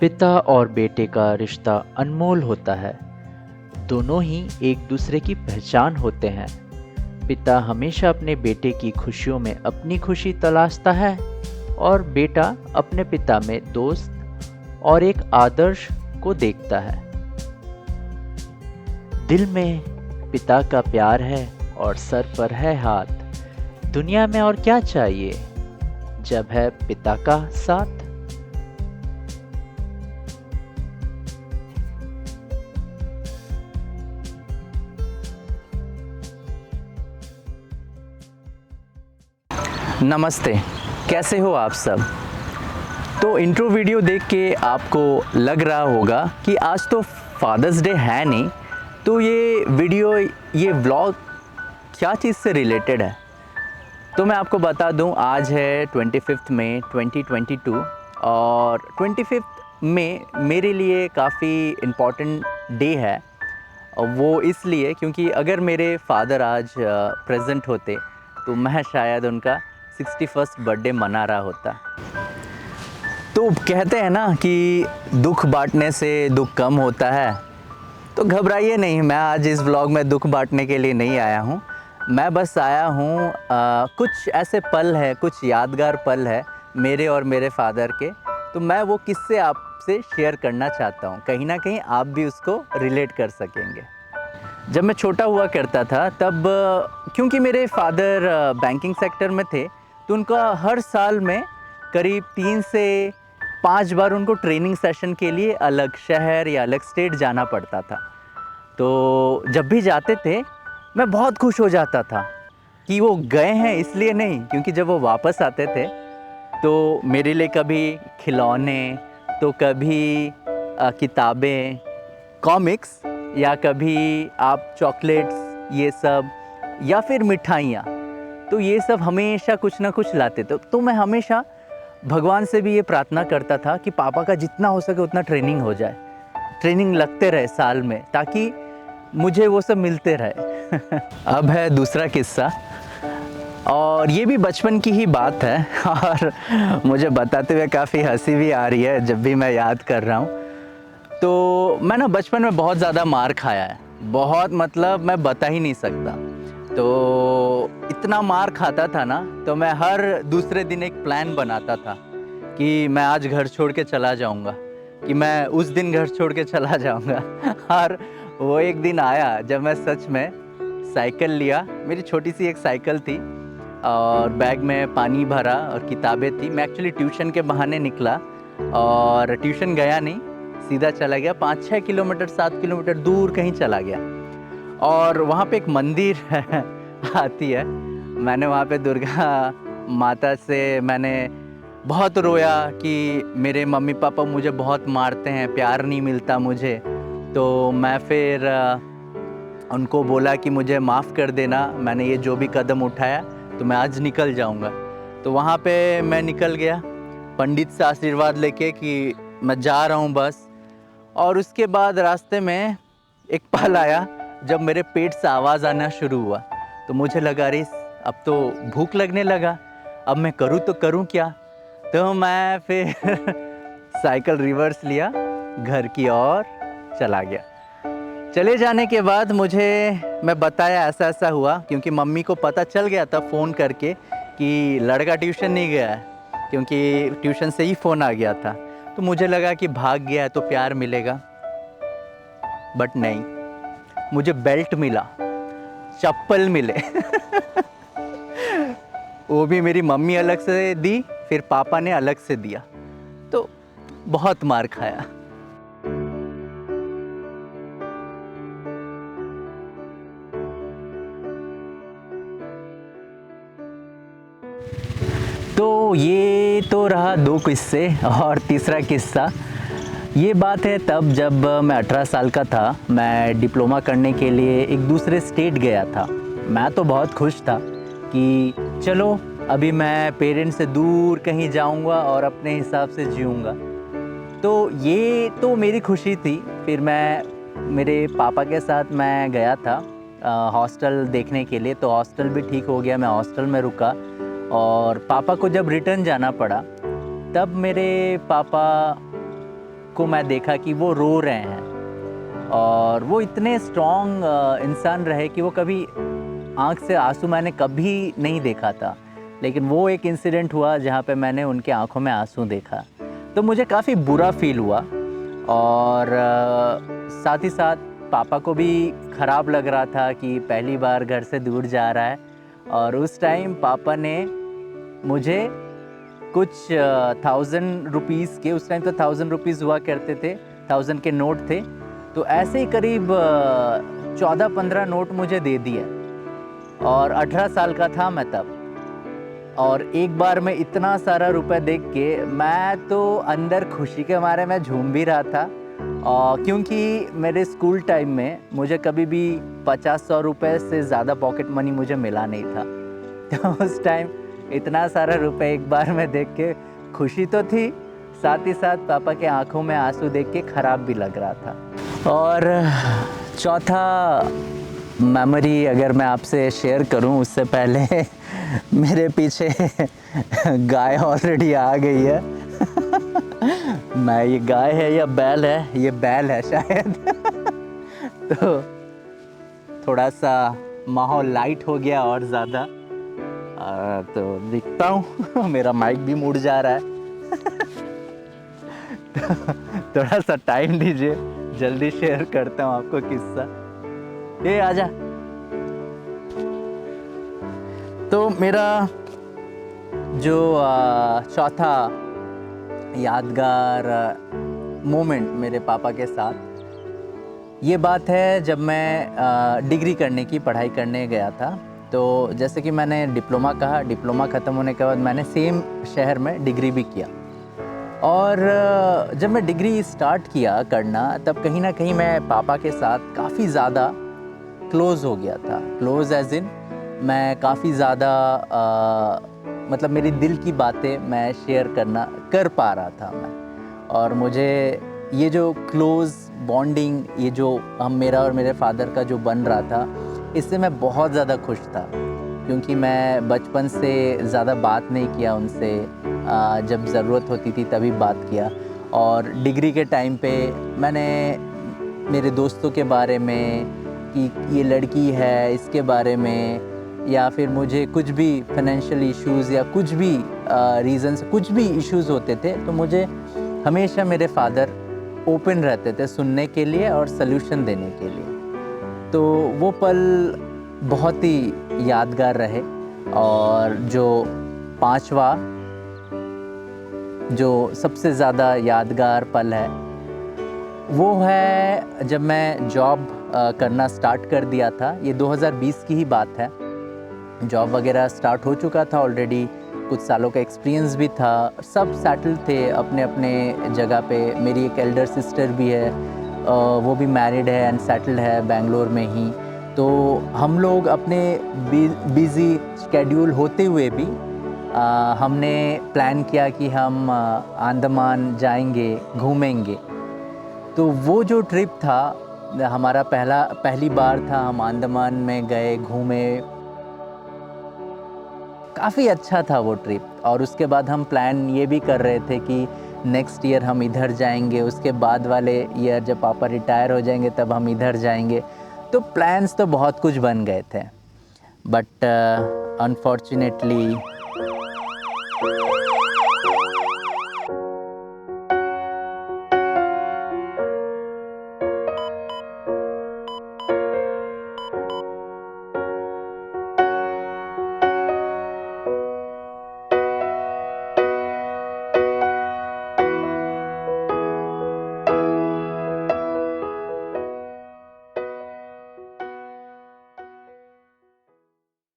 पिता और बेटे का रिश्ता अनमोल होता है। दोनों ही एक दूसरे की पहचान होते हैं। पिता हमेशा अपने बेटे की खुशियों में अपनी खुशी तलाशता है और बेटा अपने पिता में दोस्त और एक आदर्श को देखता है। दिल में पिता का प्यार है और सर पर है हाथ। दुनिया में और क्या चाहिए जब है पिता का साथ। नमस्ते, कैसे हो आप सब। तो इंट्रो वीडियो देख के आपको लग रहा होगा कि आज तो फादर्स डे है नहीं, तो ये व्लॉग क्या चीज़ से रिलेटेड है। तो मैं आपको बता दूं, आज है 25 मई 2022 और 25 मई मेरे लिए काफ़ी इम्पॉर्टेंट डे है। वो इसलिए क्योंकि अगर मेरे फादर आज प्रेजेंट होते तो मैं शायद उनका 61st बर्थडे मना रहा होता। तो कहते हैं ना कि दुख बांटने से दुख कम होता है, तो घबराइए नहीं, मैं आज इस व्लॉग में दुख बांटने के लिए नहीं आया हूँ। मैं बस आया हूँ कुछ ऐसे पल है, कुछ यादगार पल है मेरे और मेरे फादर के, तो मैं वो किस्से आपसे शेयर करना चाहता हूँ। कहीं ना कहीं आप भी उसको रिलेट कर सकेंगे। जब मैं छोटा हुआ करता था तब क्योंकि मेरे फादर बैंकिंग सेक्टर में थे, तो उनका हर साल में करीब 3 से 5 बार उनको ट्रेनिंग सेशन के लिए अलग शहर या अलग स्टेट जाना पड़ता था। तो जब भी जाते थे मैं बहुत खुश हो जाता था कि वो गए हैं, इसलिए नहीं, क्योंकि जब वो वापस आते थे तो मेरे लिए कभी खिलौने, तो कभी किताबें, कॉमिक्स, या कभी आप चॉकलेट्स, ये सब, या फिर मिठाइयाँ, तो ये सब हमेशा कुछ ना कुछ लाते थे। तो मैं हमेशा भगवान से भी ये प्रार्थना करता था कि पापा का जितना हो सके उतना ट्रेनिंग हो जाए, ट्रेनिंग लगते रहे साल में, ताकि मुझे वो सब मिलते रहे। अब है दूसरा किस्सा, और ये भी बचपन की ही बात है और मुझे बताते हुए काफ़ी हंसी भी आ रही है जब भी मैं याद कर रहा हूँ। तो मैं ना बचपन में बहुत ज़्यादा मार खाया है, बहुत, मतलब मैं बता ही नहीं सकता। तो इतना मार खाता था ना, तो मैं हर दूसरे दिन एक प्लान बनाता था कि मैं आज घर छोड़ के चला जाऊंगा, कि मैं उस दिन घर छोड़ के चला जाऊंगा। और वो एक दिन आया जब मैं सच में साइकिल लिया, मेरी छोटी सी एक साइकिल थी, और बैग में पानी भरा और किताबें थी। मैं एक्चुअली ट्यूशन के बहाने निकला और ट्यूशन गया नहीं, सीधा चला गया 5-6 किलोमीटर 7 किलोमीटर दूर कहीं चला गया। और वहाँ पे एक मंदिर आती है, मैंने वहाँ पे दुर्गा माता से मैंने बहुत रोया कि मेरे मम्मी पापा मुझे बहुत मारते हैं, प्यार नहीं मिलता मुझे। तो मैं फिर उनको बोला कि मुझे माफ़ कर देना, मैंने ये जो भी कदम उठाया, तो मैं आज निकल जाऊँगा। तो वहाँ पे मैं निकल गया पंडित से आशीर्वाद लेके कि मैं जा रहा हूँ बस। और उसके बाद रास्ते में एक पल आया जब मेरे पेट से आवाज़ आना शुरू हुआ, तो मुझे लगा अरे अब तो भूख लगने लगा, अब मैं करूँ तो करूँ क्या। तो मैं फिर साइकिल रिवर्स लिया, घर की ओर चला गया। चले जाने के बाद मैं बताया ऐसा ऐसा हुआ, क्योंकि मम्मी को पता चल गया था फ़ोन करके कि लड़का ट्यूशन नहीं गया है, क्योंकि ट्यूशन से ही फ़ोन आ गया था। तो मुझे लगा कि भाग गया है तो प्यार मिलेगा, बट नहीं, मुझे बेल्ट मिला, चप्पल मिले। वो भी मेरी मम्मी अलग से दी, फिर पापा ने अलग से दिया, तो बहुत मार खाया। तो ये तो रहा 2 किस्से, और तीसरा किस्सा ये बात है तब जब मैं 18 साल का था। मैं डिप्लोमा करने के लिए एक दूसरे स्टेट गया था। मैं तो बहुत खुश था कि चलो अभी मैं पेरेंट्स से दूर कहीं जाऊंगा और अपने हिसाब से जीऊंगा। तो ये तो मेरी खुशी थी। फिर मैं मेरे पापा के साथ मैं गया था हॉस्टल देखने के लिए, तो हॉस्टल भी ठीक हो गया, मैं हॉस्टल में रुका। और पापा को जब रिटर्न जाना पड़ा, तब मेरे पापा को मैं देखा कि वो रो रहे हैं, और वो इतने स्ट्रॉन्ग इंसान रहे कि वो कभी आँख से आंसू मैंने कभी नहीं देखा था, लेकिन वो एक इंसिडेंट हुआ जहाँ पे मैंने उनके आँखों में आंसू देखा, तो मुझे काफ़ी बुरा फील हुआ। और साथ ही साथ पापा को भी ख़राब लग रहा था कि पहली बार घर से दूर जा रहा है, और उस टाइम पापा ने मुझे कुछ 1000 रुपीज़ के, उस टाइम तो 1000 रुपीज़ हुआ करते थे, 1000 के नोट थे, तो ऐसे ही करीब 14-15 नोट मुझे दे दिए, और 18 साल का था मैं तब। और एक बार में इतना सारा रुपए देख के मैं तो अंदर खुशी के मारे मैं झूम भी रहा था, क्योंकि मेरे स्कूल टाइम में मुझे कभी भी 50-100 रुपये से ज़्यादा पॉकेट मनी मुझे मिला नहीं था। तो उस टाइम इतना सारा रुपए एक बार में देख के खुशी तो थी, साथ ही साथ पापा के आंखों में आंसू देख के ख़राब भी लग रहा था। और चौथा मेमोरी अगर मैं आपसे शेयर करूं उससे पहले मेरे पीछे गाय ऑलरेडी आ गई है। मैं, ये गाय है या बैल है? ये बैल है शायद। तो थोड़ा सा माहौल लाइट हो गया और ज़्यादा, तो दिखता हूँ मेरा माइक भी मुड़ जा रहा है। तो थोड़ा सा टाइम दीजिए, जल्दी शेयर करता हूँ आपको किस्सा। ये आजा। तो मेरा जो चौथा यादगार मोमेंट मेरे पापा के साथ, ये बात है जब मैं डिग्री करने की पढ़ाई करने गया था। तो जैसे कि मैंने डिप्लोमा कहा, डिप्लोमा ख़त्म होने के बाद मैंने सेम शहर में डिग्री भी किया, और जब मैं डिग्री स्टार्ट किया करना, तब कहीं ना कहीं मैं पापा के साथ काफ़ी ज़्यादा क्लोज़ हो गया था। क्लोज़ एज इन मैं काफ़ी ज़्यादा मतलब मेरी दिल की बातें मैं शेयर कर पा रहा था मैं, और मुझे ये जो क्लोज़ बॉन्डिंग, ये जो मेरा और मेरे फादर का जो बन रहा था, इससे मैं बहुत ज़्यादा खुश था, क्योंकि मैं बचपन से ज़्यादा बात नहीं किया उनसे, जब ज़रूरत होती थी तभी बात किया। और डिग्री के टाइम पे मैंने मेरे दोस्तों के बारे में, कि ये लड़की है इसके बारे में, या फिर मुझे कुछ भी फाइनेंशियल इश्यूज़ या कुछ भी रीज़न्स, कुछ भी इश्यूज़ होते थे, तो मुझे हमेशा मेरे फादर ओपन रहते थे सुनने के लिए और सल्यूशन देने के लिए। तो वो पल बहुत ही यादगार रहे। और जो पांचवा, जो सबसे ज़्यादा यादगार पल है, वो है जब मैं जॉब करना स्टार्ट कर दिया था। ये 2020 की ही बात है। जॉब वगैरह स्टार्ट हो चुका था ऑलरेडी, कुछ सालों का एक्सपीरियंस भी था, सब सेटल थे अपने अपने जगह पे। मेरी एक एल्डर सिस्टर भी है, वो भी मैरिड है एंड सेटल्ड है बेंगलोर में ही। तो हम लोग अपने बिज़ी शेड्यूल होते हुए भी हमने प्लान किया कि हम अंडमान जाएंगे, घूमेंगे। तो वो जो ट्रिप था हमारा पहली बार था, हम अंडमान में गए, घूमे, काफ़ी अच्छा था वो ट्रिप। और उसके बाद हम प्लान ये भी कर रहे थे कि नेक्स्ट ईयर हम इधर जाएंगे, उसके बाद वाले ईयर जब पापा रिटायर हो जाएंगे तब हम इधर जाएंगे। तो प्लान्स तो बहुत कुछ बन गए थे, बट अनफॉर्चुनेटली